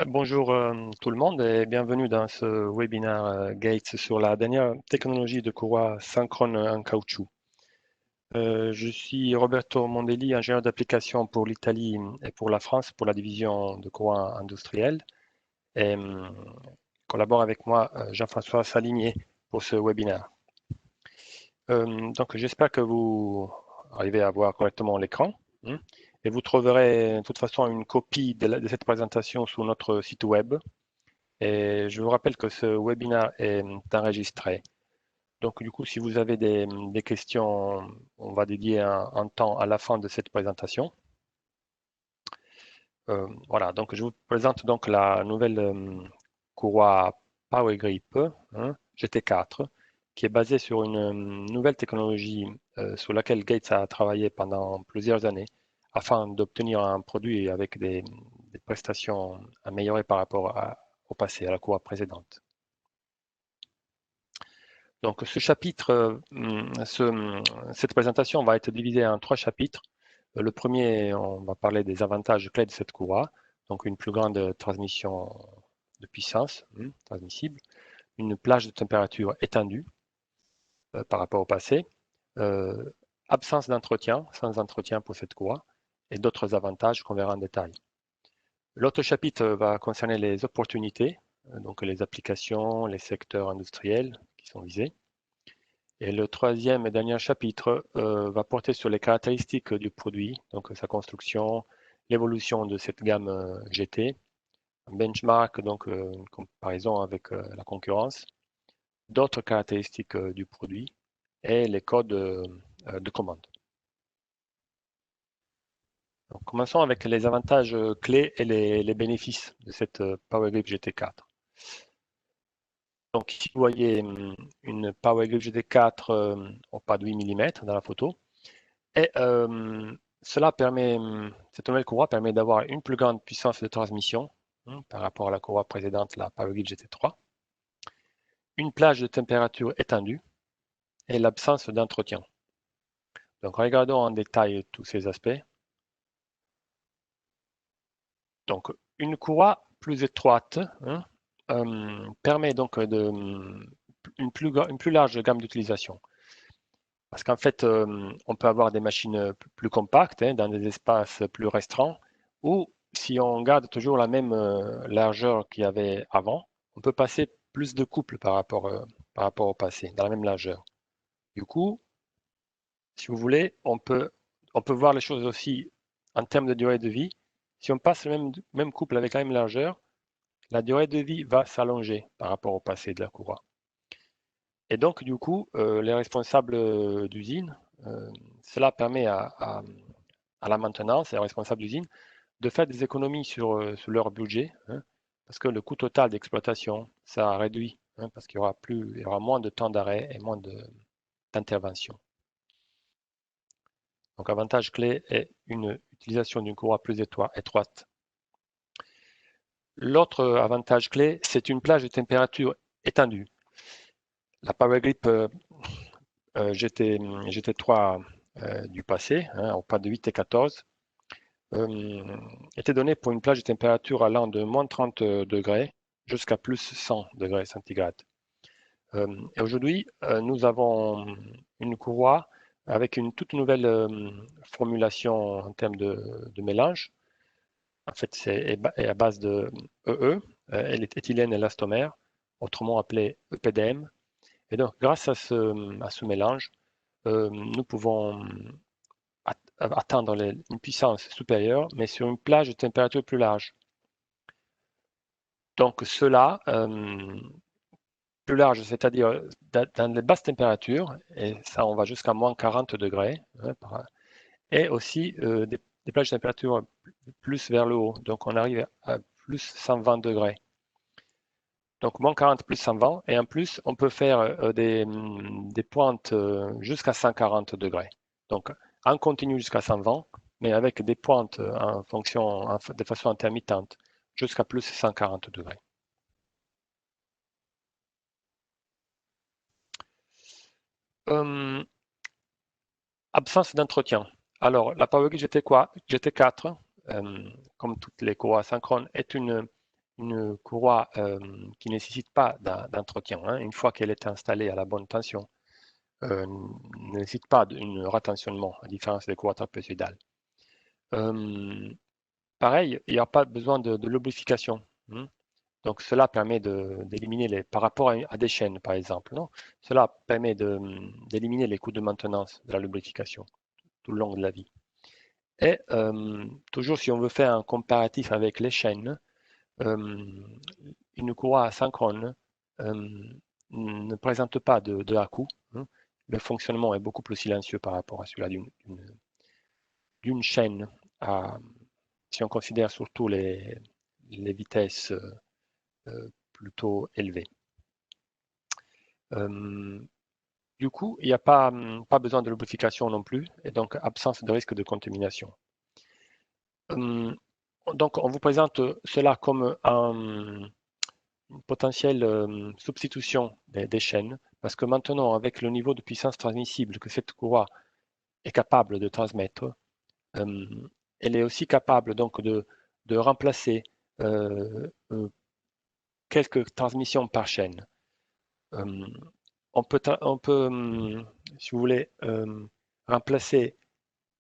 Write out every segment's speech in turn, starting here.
Bonjour tout le monde et bienvenue dans ce webinaire Gates sur la dernière technologie de courroie synchrone en caoutchouc. Je suis Roberto Mondelli, ingénieur d'application pour l'Italie et pour la France pour la division de courroie industrielle et collabore avec moi Jean-François Saligné pour ce webinaire. Donc j'espère que vous arrivez à voir correctement l'écran. Et vous trouverez de toute façon une copie de cette présentation sur notre site web. Et je vous rappelle que ce webinaire est enregistré. Donc, du coup, si vous avez des questions, on va dédier un temps à la fin de cette présentation. Voilà, donc je vous présente donc la nouvelle courroie Power Grip GT4 qui est basée sur une nouvelle technologie sur laquelle Gates a travaillé pendant plusieurs années afin d'obtenir un produit avec des prestations améliorées par rapport au passé, à la courroie précédente. Donc ce chapitre, cette présentation va être divisée en 3 chapitres. Le premier, on va parler des avantages clés de cette courroie, donc une plus grande transmission de puissance transmissible, une plage de température étendue par rapport au passé, euh, absence d'entretien, sans entretien pour cette courroie, et d'autres avantages qu'on verra en détail. L'autre chapitre va concerner les opportunités, donc les applications, les secteurs industriels qui sont visés. Et le troisième et dernier chapitre va porter sur les caractéristiques du produit, donc sa construction, l'évolution de cette gamme GT, un benchmark, donc une comparaison avec la concurrence, d'autres caractéristiques du produit et les codes de commande. Donc, commençons avec les avantages clés et les bénéfices de cette Power Grip GT4. Donc ici, vous voyez une Power Grip GT4 au pas de 8 mm dans la photo. Et cela permet, cette nouvelle courroie permet d'avoir une plus grande puissance de transmission par rapport à la courroie précédente, la PowerGrid GT3, une plage de température étendue et l'absence d'entretien. Donc regardons en détail tous ces aspects. Donc une courroie plus étroite permet donc une plus large gamme d'utilisation. Parce qu'en fait, on peut avoir des machines plus compactes, dans des espaces plus restreints, ou si on garde toujours la même largeur qu'il y avait avant, on peut passer plus de couples par rapport au passé, dans la même largeur. Du coup, si vous voulez, on peut voir les choses aussi en termes de durée de vie. Si on passe le même couple avec la même largeur, la durée de vie va s'allonger par rapport au passé de la courroie. Et donc, du coup, les responsables d'usine, cela permet à la maintenance et aux responsables d'usine de faire des économies sur leur budget, parce que le coût total d'exploitation, ça réduit, parce il y aura moins de temps d'arrêt et moins d'intervention. Donc, avantage clé est une utilisation d'une courroie plus étroite. L'autre avantage clé, c'est une plage de température étendue. La Power Grip GT3 du passé, au pas de 8 et 14, était donné pour une plage de température allant de moins 30 degrés jusqu'à plus 100 degrés centigrades. Et aujourd'hui, nous avons une courroie avec une toute nouvelle formulation en termes de mélange. En fait, c'est à base de EE, éthylène élastomère, autrement appelé EPDM. Et donc, grâce à ce mélange, nous pouvons atteindre une puissance supérieure, mais sur une plage de température plus large. Donc cela, plus large, c'est-à-dire dans les basses températures, et ça on va jusqu'à moins 40 degrés, et aussi des plages de température plus vers le haut, donc on arrive à plus 120 degrés. Donc moins 40 plus 120, et en plus on peut faire des pointes jusqu'à 140 degrés. Donc en continu jusqu'à 120, mais avec des pointes de façon intermittente jusqu'à plus 140 degrés. Absence d'entretien. Alors, la PowerGrid GT4, comme toutes les courroies synchrones, est une une courroie qui ne nécessite pas d'entretien, hein, une fois qu'elle est installée à la bonne tension, ne nécessite pas un retentionnement, à différence des courroies trapézoïdales. Pareil, il n'y a pas besoin de lubrification. Hein. Donc cela permet d'éliminer par rapport à des chaînes, par exemple, non? Cela permet d'éliminer les coûts de maintenance de la lubrification tout le long de la vie. Et toujours si on veut faire un comparatif avec les chaînes, une courroie asynchrone ne présente pas de à-coups. Hein. Le fonctionnement est beaucoup plus silencieux par rapport à celui-là d'une chaîne, si on considère surtout les vitesses plutôt élevées. Du coup, il n'y a pas besoin de lubrification non plus, et donc absence de risque de contamination. Donc, on vous présente cela comme une potentielle substitution des chaînes, parce que maintenant, avec le niveau de puissance transmissible que cette courroie est capable de transmettre, elle est aussi capable donc de remplacer quelques transmissions par chaîne. On peut, si vous voulez, remplacer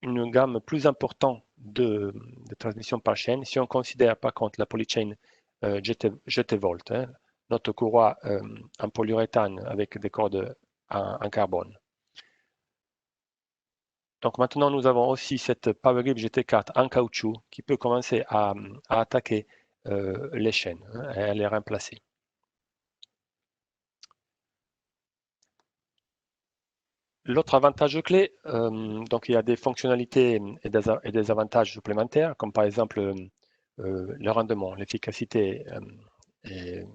une gamme plus importante de transmissions par chaîne si on considère par contre la polychain GT-Volt, hein, notre courroie en polyuréthane avec des cordes en carbone. Donc maintenant, nous avons aussi cette PowerGrip GT4 en caoutchouc qui peut commencer à attaquer les chaînes, hein, et à les remplacer. L'autre avantage clé, donc il y a des fonctionnalités et des avantages supplémentaires, comme par exemple le rendement, l'efficacité est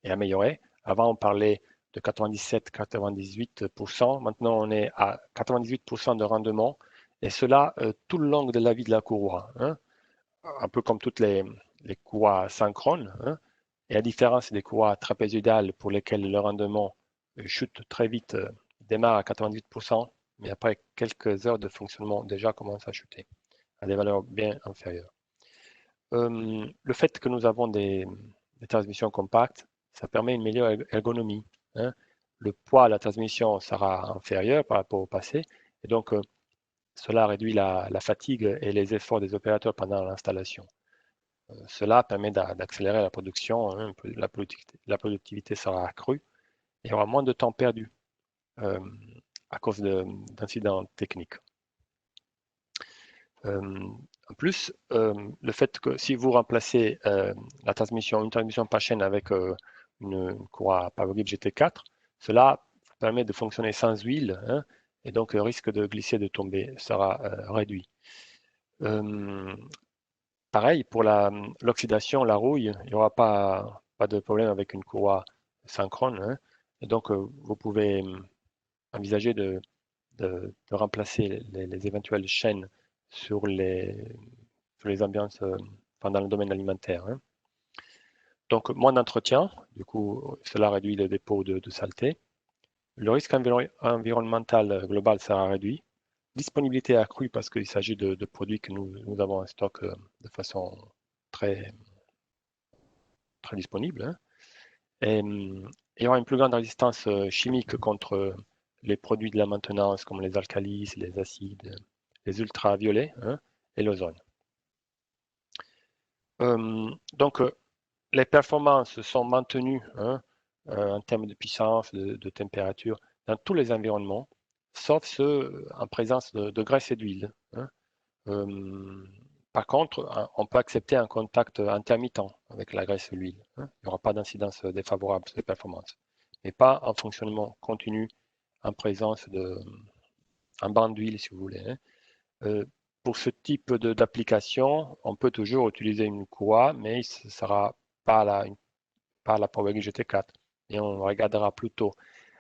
améliorée. Avant, on parlait de 97-98%. Maintenant, on est à 98% de rendement, et cela tout le long de la vie de la courroie, hein, un peu comme toutes les courroies synchrones. Hein, et à différence des courroies trapézoïdales pour lesquelles le rendement chute très vite, démarre à 98%, mais après quelques heures de fonctionnement déjà commence à chuter à des valeurs bien inférieures. Le fait que nous avons des transmissions compactes, ça permet une meilleure ergonomie. Hein. Le poids de la transmission sera inférieur par rapport au passé, et donc cela réduit la fatigue et les efforts des opérateurs pendant l'installation. Cela permet d'accélérer la production, hein, la productivité sera accrue, et il y aura moins de temps perdu à cause d'incidents techniques. En plus, le fait que si vous remplacez une transmission par chaîne avec une courroie PowerGrip GT4, cela permet de fonctionner sans huile, hein, et donc le risque de glisser, de tomber sera réduit. Pareil, pour l'oxydation, la rouille, il n'y aura pas de problème avec une courroie synchrone, hein, et donc vous pouvez envisager de remplacer les éventuelles chaînes sur les ambiances dans le domaine alimentaire. Hein. Donc, moins d'entretien, du coup, cela réduit le dépôt de saleté. Le risque environnemental global sera réduit. Disponibilité accrue parce qu'il s'agit de produits que nous avons en stock de façon très, très disponible. Hein. Et il y aura une plus grande résistance chimique contre les produits de la maintenance comme les alcalis, les acides, les ultraviolets, hein, et l'ozone. Donc, les performances sont maintenues, hein, en termes de puissance, de température, dans tous les environnements, sauf ceux en présence de graisse et d'huile. Hein. Par contre, on peut accepter un contact intermittent avec la graisse et l'huile. Hein. Il n'y aura pas d'incidence défavorable sur les performances, mais pas un fonctionnement continu en présence en bande d'huile, si vous voulez. Hein. Pour ce type d'application, on peut toujours utiliser une courroie, mais ce ne sera pas la PowerGrip GT4. Et on regardera plutôt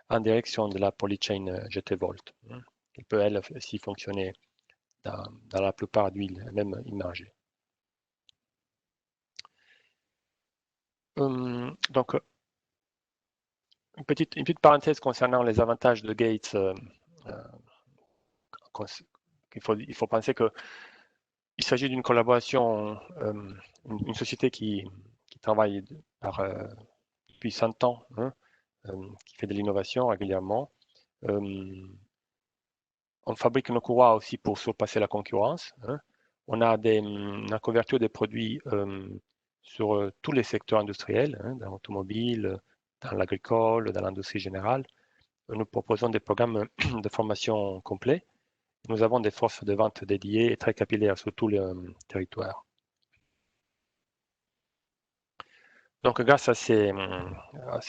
en direction de la polychain GT-Volt, hein, qui peut elle aussi fonctionner dans la plupart d'huiles, même immergées. Donc, une petite parenthèse concernant les avantages de Gates. Il faut penser qu'il s'agit d'une collaboration, une société qui qui travaille depuis 100 ans, hein, qui fait de l'innovation régulièrement. On fabrique nos courroies aussi pour surpasser la concurrence, hein. On a la couverture des produits sur tous les secteurs industriels, hein, dans l'automobile, dans l'agricole, dans l'industrie générale. Nous proposons des programmes de formation complets. Nous avons des forces de vente dédiées et très capillaires sur tout le territoire. Donc, grâce à ces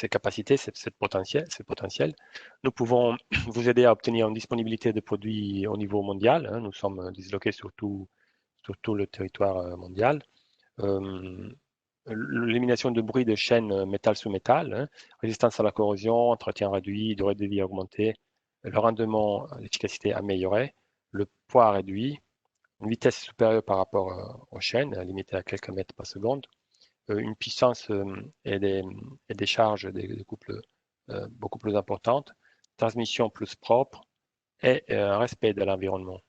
capacités, ce potentiel, nous pouvons vous aider à obtenir une disponibilité de produits au niveau mondial, hein. Nous sommes disloqués sur tout le territoire mondial. L'élimination de bruit de chaînes métal sous métal, hein, résistance à la corrosion, entretien réduit, durée de vie augmentée, le rendement, l'efficacité améliorée, le poids réduit, une vitesse supérieure par rapport aux chaînes, limitée à quelques mètres par seconde, une puissance et des charges, des couples beaucoup plus importantes, transmission plus propre et un respect de l'environnement.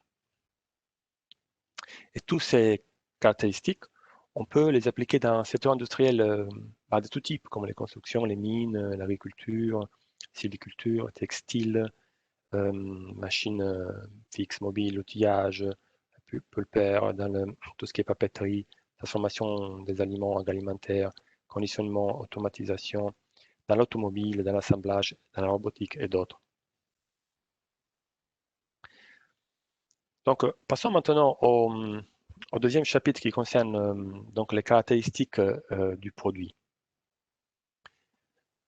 Et toutes ces caractéristiques, on peut les appliquer dans un secteur industriel de tout type, comme les constructions, les mines, l'agriculture, sylviculture, textile, machines fixes, mobiles, outillage, pulpaire, dans tout ce qui est papeterie, transformation des aliments agroalimentaires, conditionnement, automatisation, dans l'automobile, dans l'assemblage, dans la robotique et d'autres. Donc, passons maintenant au deuxième chapitre qui concerne donc les caractéristiques du produit.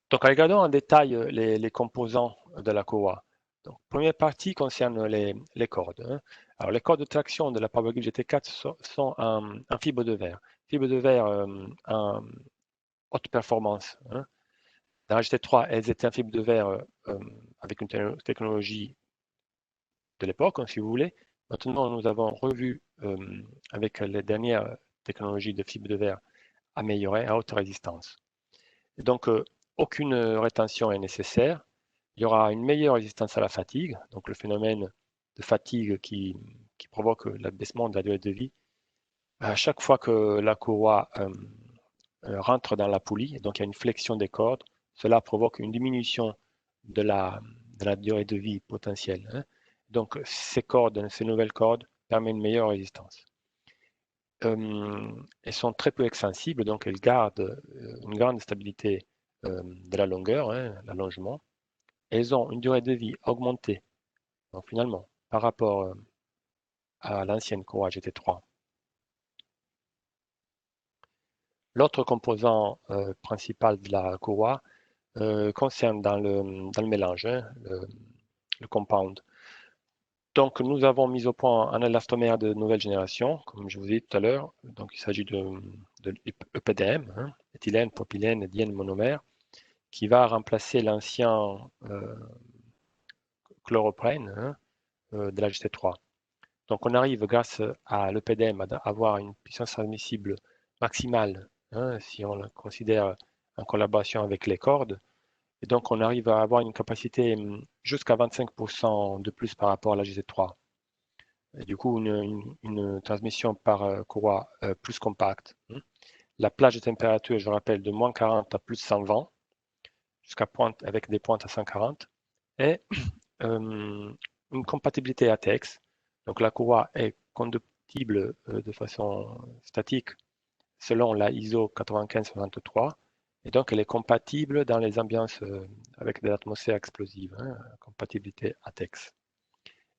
Donc, regardons en détail les composants de la courroie. Donc, première partie concerne les cordes, hein. Alors, les cordes de traction de la PowerGrip GT4 sont en fibre de verre. Fibre de verre en haute performance, hein. Dans la GT3, elles étaient en fibre de verre avec une technologie de l'époque, hein, si vous voulez. Maintenant, nous avons revu avec les dernières technologies de fibre de verre améliorées à haute résistance. Et donc, aucune rétention est nécessaire. Il y aura une meilleure résistance à la fatigue, donc le phénomène de fatigue qui provoque l'abaissement de la durée de vie. À chaque fois que la courroie rentre dans la poulie, donc il y a une flexion des cordes, cela provoque une diminution de la durée de vie potentielle, hein. Donc ces nouvelles cordes permettent une meilleure résistance. Elles sont très peu extensibles, donc elles gardent une grande stabilité de la longueur, hein, l'allongement. Elles ont une durée de vie augmentée, donc finalement, par rapport à l'ancienne courroie GT3. L'autre composant principal de la courroie concerne dans le mélange, hein, le compound. Donc, nous avons mis au point un élastomère de nouvelle génération, comme je vous ai dit tout à l'heure. Donc, il s'agit de EPDM, hein, éthylène, propylène, diène monomère, qui va remplacer l'ancien chloroprène, hein, de la GT3. Donc, on arrive grâce à l'EPDM à avoir une puissance transmissible maximale, hein, si on la considère en collaboration avec les cordes. Et donc, on arrive à avoir une capacité jusqu'à 25% de plus par rapport à la GT3. Et du coup, une transmission par courroie plus compacte, hein. La plage de température, je rappelle, de moins 40 à plus 120, jusqu'à pointe avec des pointes à 140. Et une compatibilité ATX. Donc, la courroie est conductible de façon statique selon la ISO 9563. Et donc, elle est compatible dans les ambiances avec des atmosphères explosives, hein, compatibilité ATEX.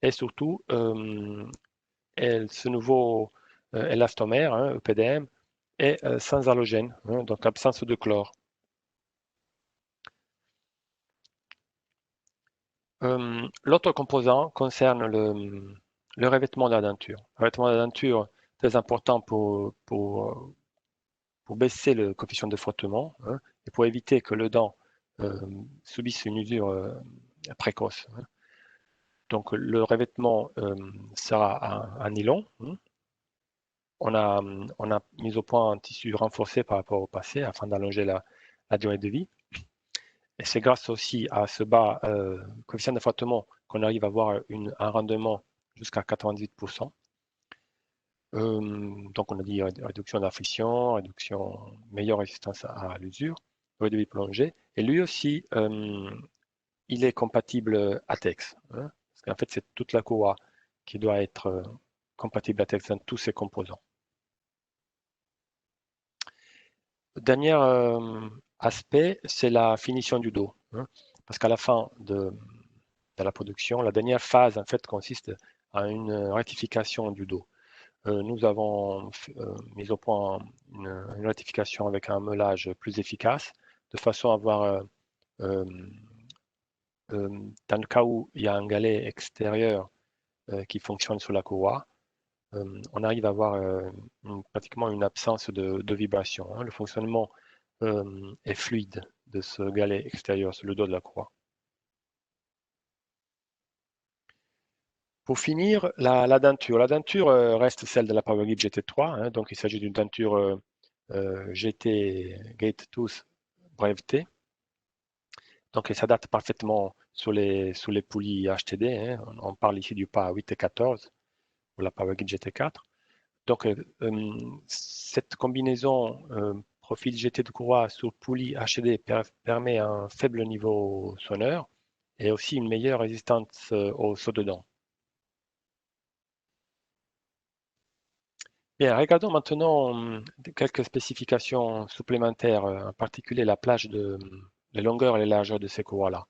Et surtout, ce nouveau élastomère, hein, EPDM, est sans halogène, hein, donc absence de chlore. L'autre composant concerne le revêtement de la denture. Le revêtement de la denture, très important pour baisser le coefficient de frottement, hein, et pour éviter que le dent subisse une usure précoce, hein. Donc le revêtement sera en nylon, hein. On a mis au point un tissu renforcé par rapport au passé afin d'allonger la durée de vie. Et c'est grâce aussi à ce bas coefficient de frottement qu'on arrive à avoir un rendement jusqu'à 98%. Donc on a dit réduction de la friction, meilleure résistance à l'usure, durée de vie prolongée. Et lui aussi, il est compatible ATEX, hein, parce qu'en fait c'est toute la courroie qui doit être compatible ATEX dans tous ses composants. Le dernier aspect, c'est la finition du dos, hein, parce qu'à la fin de la production, la dernière phase en fait consiste à une rectification du dos. Nous avons mis au point une rectification avec un meulage plus efficace, de façon à avoir, dans le cas où il y a un galet extérieur qui fonctionne sur la courroie, on arrive à avoir pratiquement une absence de vibration, hein. Le fonctionnement est fluide de ce galet extérieur sur le dos de la courroie. Pour finir, la denture. La denture reste celle de la PowerGrip GT3, hein, donc il s'agit d'une denture GT Gate Tooth brevetée. Donc elle s'adapte parfaitement sur les poulies HTD, hein. On parle ici du PA 8 et 14 pour la PowerGrip GT4. Donc cette combinaison profil GT de courroie sur poulie HTD permet un faible niveau sonore et aussi une meilleure résistance au saut de dents. Bien, regardons maintenant quelques spécifications supplémentaires, en particulier la plage de les longueurs et les largeurs de ces courroies-là.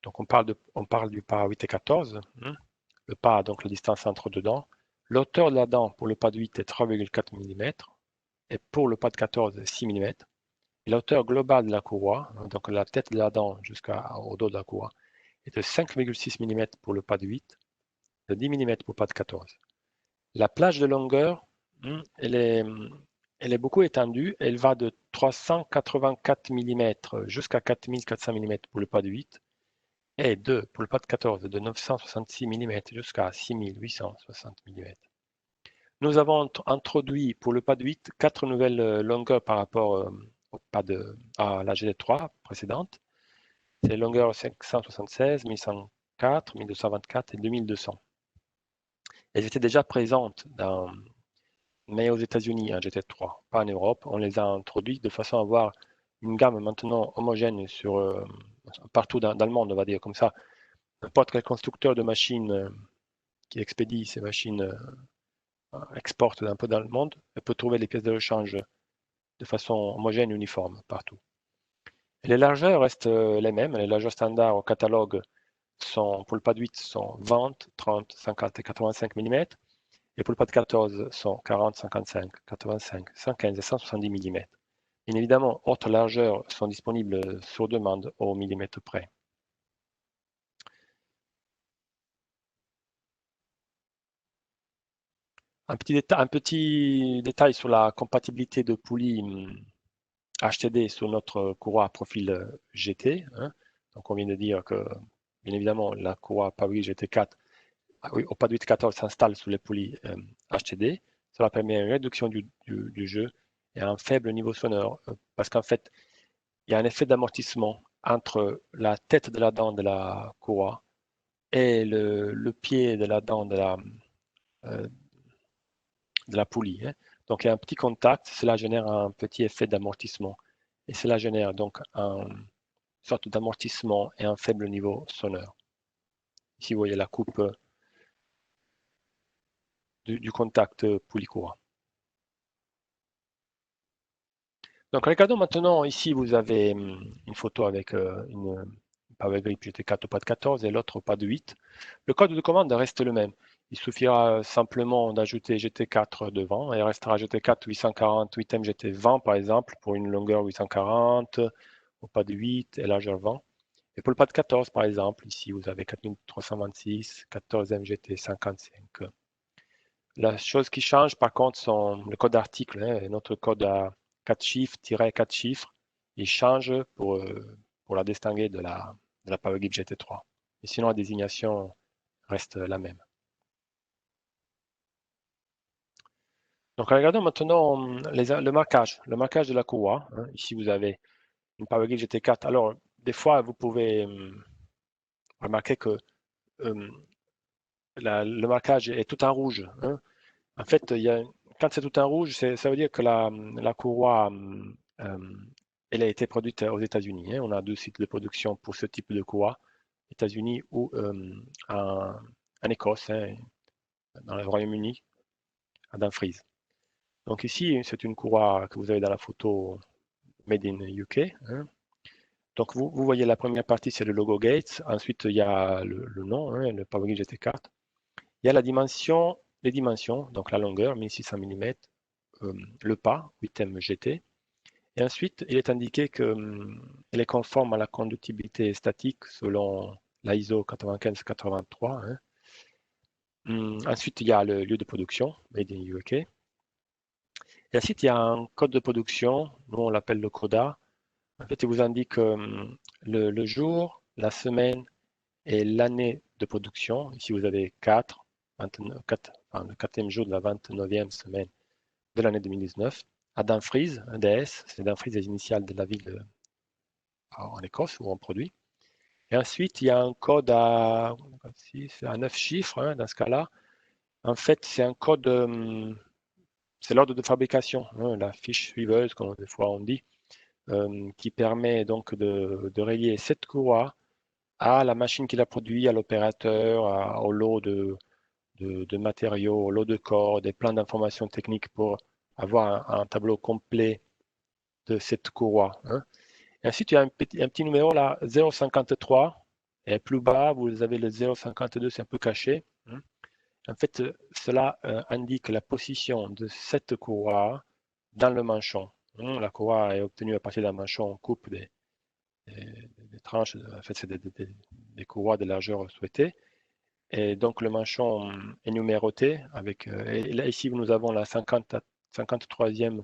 Donc on parle du pas 8 et 14, hein. Le pas, donc la distance entre deux dents. L'auteur de la dent pour le pas de 8 est 3,4 mm et pour le pas de 14, 6 mm. Et la hauteur globale de la courroie, hein, donc la tête de la dent jusqu'au dos de la courroie, est de 5,6 mm pour le pas de 8, de 10 mm pour le pas de 14. La plage de longueur, elle est beaucoup étendue. Elle va de 384 mm jusqu'à 4400 mm pour le pas de 8 et pour le pas de 14 de 966 mm jusqu'à 6860 mm. Nous avons introduit pour le pas de 8 quatre nouvelles longueurs par rapport à la GT3 précédente. C'est les longueurs 576, 1104, 1224 et 2200. Elles étaient déjà présentes mais aux États-Unis, un GT3, pas en Europe. On les a introduits de façon à avoir une gamme maintenant homogène partout dans le monde, on va dire comme ça. N'importe quel constructeur de machines qui expédie ces machines, exporte un peu dans le monde, peut trouver les pièces de rechange de façon homogène et uniforme partout. Et les largeurs restent les mêmes. Les largeurs standards au catalogue pour le pas de 8 sont 20, 30, 50 et 85 mm. Et pour le pas de 14 sont 40, 55, 85, 115 et 170 mm. Bien évidemment, autres largeurs sont disponibles sur demande au millimètre près. Un petit détail sur la compatibilité de poulies HTD sur notre courroie à profil GT, hein. Donc on vient de dire que, bien évidemment, la courroie Power GT4 au pas de 8-14 s'installe sous les poulies HTD. Cela permet une réduction du jeu et un faible niveau sonore, parce qu'en fait, il y a un effet d'amortissement entre la tête de la dent de la courroie et le pied de la dent euh, de la poulie, hein. Donc il y a un petit contact, cela génère un petit effet d'amortissement et cela génère donc une sorte d'amortissement et un faible niveau sonore. Ici, vous voyez la coupe du contact poulie-courroie. Donc regardons maintenant, ici vous avez une photo avec une PowerGrip GT4 au pas de 14 et l'autre au pas de 8. Le code de commande reste le même. Il suffira simplement d'ajouter GT4 devant et il restera GT4 840, 8M GT20 par exemple pour une longueur 840 au pas de 8 et largeur 20. Et pour le pas de 14 par exemple, ici vous avez 4326, 14M GT55. La chose qui change, par contre, sont le code d'article, hein. Notre code à 4 chiffres, 4 chiffres, il change pour la distinguer de la PowerGrip GT3. Et sinon, la désignation reste la même. Donc, regardons maintenant le marquage de la courroie, hein. Ici, vous avez une PowerGrip GT4. Alors, des fois, vous pouvez remarquer que le marquage est tout en rouge, hein. En fait, quand c'est tout en rouge, ça veut dire que la courroie, elle a été produite aux États-Unis, hein. On a 2 sites de production pour ce type de courroie, États-Unis ou en Écosse, hein, dans le Royaume-Uni, à Dumfries. Donc ici, c'est une courroie que vous avez dans la photo Made in UK, hein. Donc vous voyez la première partie, c'est le logo Gates. Ensuite, il y a le nom, hein, le PowerGrid GT4. Il y a les dimensions, donc la longueur, 1600 mm, le pas, 8M GT. Et ensuite, il est indiqué qu'elle est conforme à la conductibilité statique selon la ISO 9583, hein. Ensuite, il y a le lieu de production, Made in UK. Et ensuite, il y a un code de production, nous on l'appelle le CODA. En fait, il vous indique le jour, la semaine et l'année de production. Ici, vous avez 4, le 4e jour de la 29e semaine de l'année 2019. À Dumfries, un DS, c'est Dumfries les initiales de la ville en Écosse où on produit. Et ensuite, il y a un code à 9 chiffres, hein, dans ce cas-là. En fait, c'est un code, c'est l'ordre de fabrication, hein, la fiche suiveuse, comme des fois on dit, qui permet donc de relier cette courroie à la machine qui l'a produit, à l'opérateur, au lot de matériaux, au lot de corps, des plans d'informations techniques pour avoir un tableau complet de cette courroie, hein. Et ensuite, il y a un petit numéro là, 0,53. Et plus bas, vous avez le 0,52, c'est un peu caché, hein. En fait, cela indique la position de cette courroie dans le manchon, hein. La courroie est obtenue à partir d'un manchon, on coupe des tranches, en fait, c'est des courroies de largeur souhaitée. Et donc, le manchon est numéroté. Et là, ici, nous avons la 53e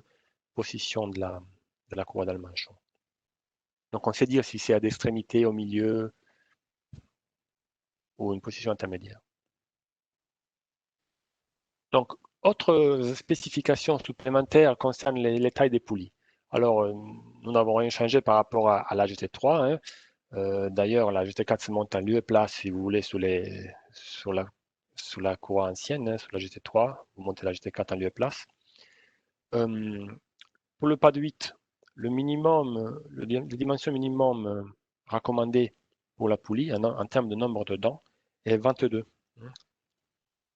position de la courroie dans le manchon. Donc, on sait dire si c'est à l'extrémité, au milieu ou une position intermédiaire. Donc, autre spécification supplémentaire concerne les tailles des poulies. Alors, nous n'avons rien changé par rapport à la GT3, hein. D'ailleurs, la GT4 se monte en lieu et place, si vous voulez, sous la courroie ancienne, hein, sous la GT3. Vous montez la GT4 en lieu et place. Pour le pas de 8, le dimension minimum recommandée pour la poulie en termes de nombre de dents est 22.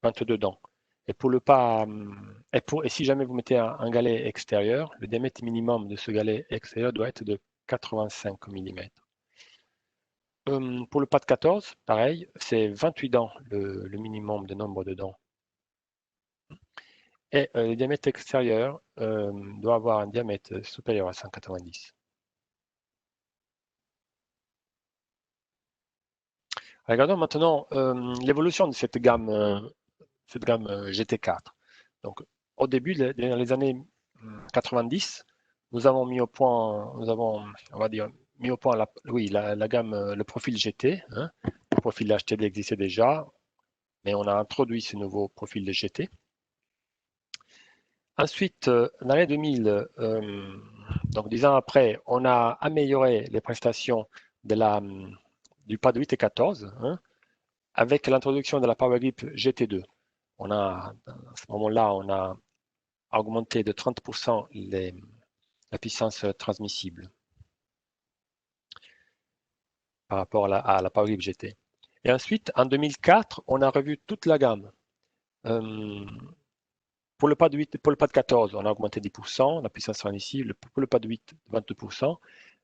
22 dents. Et pour le pas, et si jamais vous mettez un galet extérieur, le diamètre minimum de ce galet extérieur doit être de 85 mm. Pour le pas de 14, pareil, c'est 28 dents le minimum de nombre de dents. Et le diamètre extérieur doit avoir un diamètre supérieur à 190. Regardons maintenant l'évolution de cette gamme GT4. Donc, au début, dans les années 90, nous avons mis au point, on va dire, mis au point la gamme, le profil GT, hein. Le profil HTD existait déjà, mais on a introduit ce nouveau profil de GT. Ensuite, dans l'année 2000, donc 10 ans après, on a amélioré les prestations du pas de 8 et 14, hein, avec l'introduction de la Power Grip GT2. À ce moment-là, on a augmenté de 30% la puissance transmissible par rapport à la Power Grip GT. Et ensuite, en 2004, on a revu toute la gamme. Pour le pas de 8, pour le pas de 14, on a augmenté 10%, la puissance transmissible. Pour le pas de 8, 22%.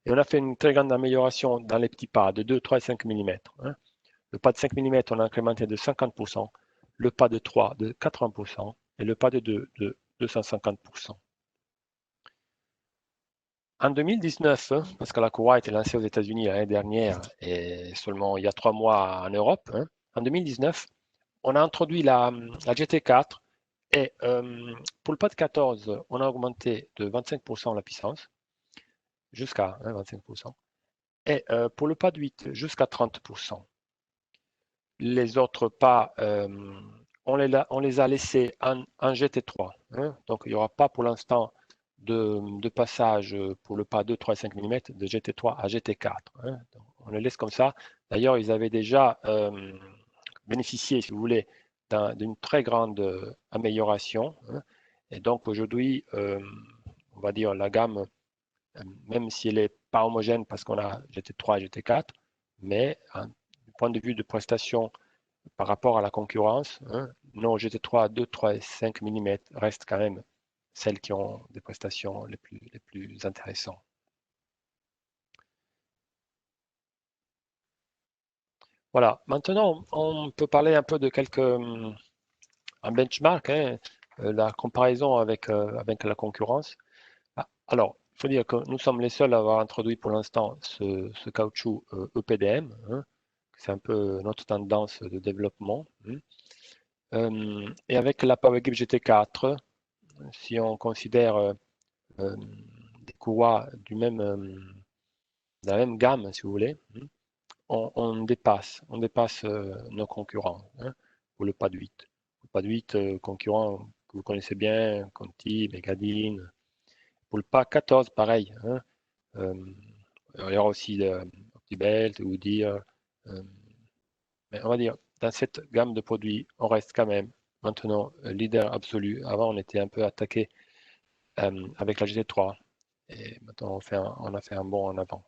Et on a fait une très grande amélioration dans les petits pas de 2, 3 et 5 mm. Hein. Le pas de 5 mm, on a incrémenté de 50%. Le pas de 3 de 80% et le pas de 2 de 250%. En 2019, parce que la courroie a été lancée aux États-Unis l'année dernière et seulement il y a 3 mois en Europe, hein, en 2019, on a introduit la GT4 et pour le pas de 14, on a augmenté de 25% la puissance, jusqu'à 25%, et pour le pas de 8, jusqu'à 30%. Les autres pas, on les a laissés en GT3, hein, donc il n'y aura pas pour l'instant de passage pour le pas 2, 3 et 5 mm de GT3 à GT4. Hein. On les laisse comme ça. D'ailleurs, ils avaient déjà bénéficié, si vous voulez, d'une très grande amélioration. Hein. Et donc aujourd'hui, on va dire la gamme, même si elle n'est pas homogène parce qu'on a GT3 et GT4, mais du point de vue de prestation par rapport à la concurrence, hein, nos GT3 2, 3 et 5 mm restent quand même celles qui ont des prestations les plus intéressantes. Voilà, maintenant on peut parler un peu de quelques un benchmark, hein, la comparaison avec la concurrence. Ah, alors, il faut dire que nous sommes les seuls à avoir introduit pour l'instant ce caoutchouc EPDM. Hein. C'est un peu notre tendance de développement. Hein. Et avec la PowerGrip GT4, si on considère des courroies de la même gamme, si vous voulez, hein, on dépasse nos concurrents, hein, pour le pas de 8. Le pas de 8, concurrents que vous connaissez bien, Conti, Megadine. Pour le pas 14, pareil. Hein, il y aura aussi OptiBelt, Woody. Mais on va dire, dans cette gamme de produits, on reste quand même maintenant leader absolu. Avant, on était un peu attaqué avec la GT3. Et maintenant, on a fait un bond en avant.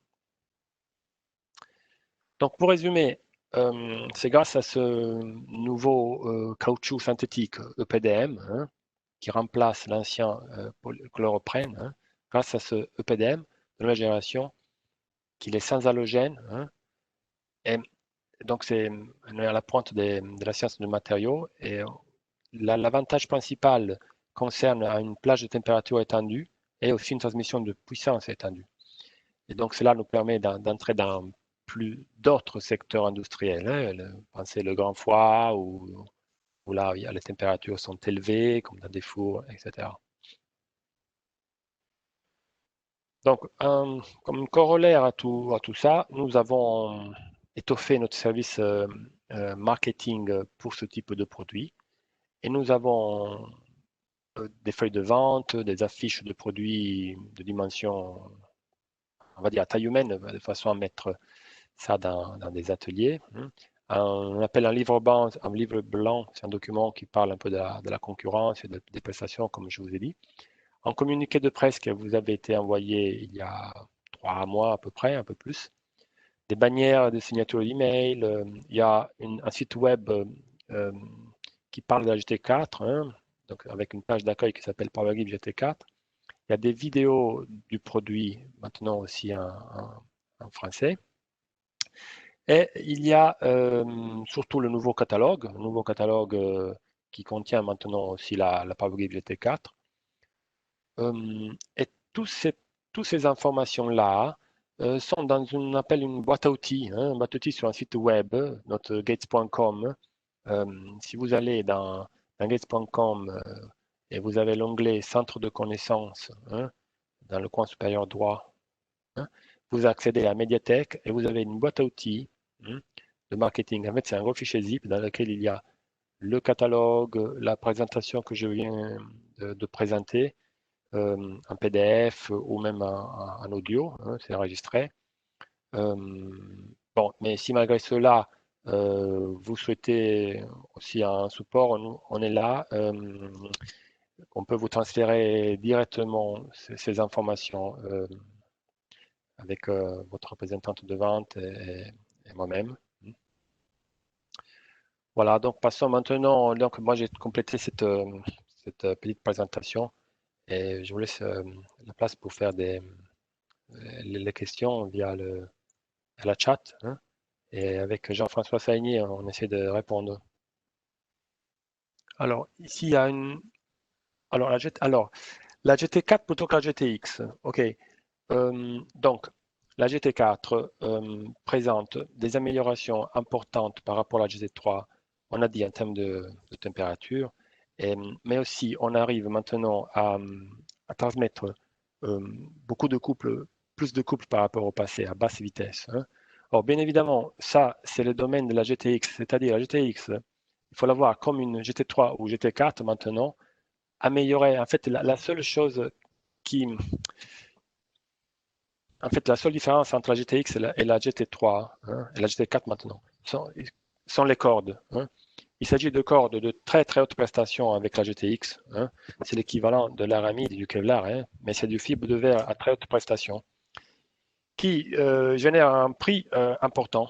Donc, pour résumer, c'est grâce à ce nouveau caoutchouc synthétique EPDM, hein, qui remplace l'ancien chloroprène, hein, grâce à ce EPDM de nouvelle génération, qu'il est sans halogène. Hein, et donc, on est à la pointe de la science du matériau. Et l'avantage principal concerne une plage de température étendue et aussi une transmission de puissance étendue. Et donc, cela nous permet d'entrer dans plus d'autres secteurs industriels. Hein, pensez le grand froid, où là, les températures sont élevées, comme dans des fours, etc. Donc, comme corollaire à tout ça, nous avons étoffé notre service marketing pour ce type de produit. Et nous avons des feuilles de vente, des affiches de produits de dimension, on va dire à taille humaine, de façon à mettre ça dans des ateliers. Hein. On appelle un livre blanc, c'est un document qui parle un peu de la concurrence et des prestations, comme je vous ai dit. Un communiqué de presse qui vous avait été envoyé il y a 3 mois à peu près, un peu plus. Des bannières de signature email. Il y a un site web qui parle de la GT4, hein, donc avec une page d'accueil qui s'appelle PowerGrip GT4. Il y a des vidéos du produit maintenant aussi en français. Et il y a surtout le nouveau catalogue qui contient maintenant aussi la PowerGrip GT4. Et toutes ces informations-là sont dans ce qu'on appelle une boîte à outils, hein, une boîte à outils sur un site web, notre gates.com. Si vous allez dans gates.com et vous avez l'onglet Centre de connaissances, hein, dans le coin supérieur droit, hein, vous accédez à la médiathèque et vous avez une boîte à outils, hein, de marketing. En fait, c'est un gros fichier zip dans lequel il y a le catalogue, la présentation que je viens de présenter, en PDF ou même en audio, hein, c'est enregistré. Bon, mais si malgré cela, vous souhaitez aussi un support, on est là. On peut vous transférer directement ces informations avec votre représentante de vente et moi-même. Voilà, donc passons maintenant. Donc, moi, j'ai complété cette petite présentation et je vous laisse la place pour faire les questions via la chat. Hein, et avec Jean-François Sagnier, on essaie de répondre. Alors, ici, il y a une. Alors, la GT4 plutôt que la GTX. OK. Donc, la GT4 présente des améliorations importantes par rapport à la GT3. On a dit en termes de température, mais aussi on arrive maintenant à transmettre beaucoup de couples, plus de couples par rapport au passé à basse vitesse. Hein. Or, bien évidemment, ça, c'est le domaine de la GTX, c'est-à-dire la GTX, il faut la voir comme une GT3 ou GT4 maintenant, améliorée. En fait, la seule chose qui, en fait, la seule différence entre la GTX et la GT3, hein, et la GT4 maintenant sont les cordes. Hein. Il s'agit de cordes de très très haute prestation avec la GTX. Hein. C'est l'équivalent de l'Aramide et du Kevlar, hein, mais c'est du fibre de verre à très haute prestation qui génère un prix important.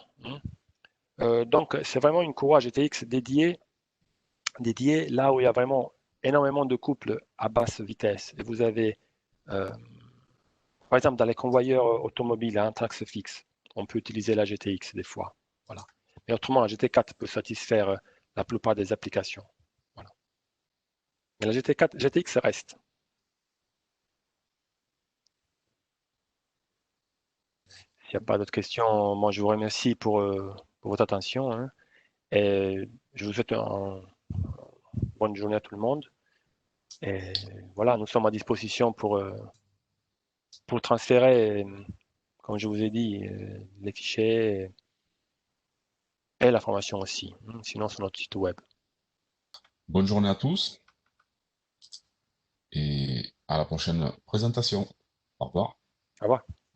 Hein. Donc, c'est vraiment une courroie GTX dédiée là où il y a vraiment énormément de couples à basse vitesse. Et vous avez, euh, par exemple, dans les convoyeurs automobiles à un axe fixe, on peut utiliser la GTX des fois. Voilà. Mais autrement, la GT4 peut satisfaire la plupart des applications. Voilà. Mais la GT4, GTX reste. S'il n'y a pas d'autres questions, moi je vous remercie pour votre attention. Hein, et je vous souhaite une bonne journée à tout le monde. Et voilà, nous sommes à disposition pour transférer, comme je vous ai dit, les fichiers et la formation aussi, hein, sinon sur notre site web. Bonne journée à tous et à la prochaine présentation. Au revoir. Au revoir.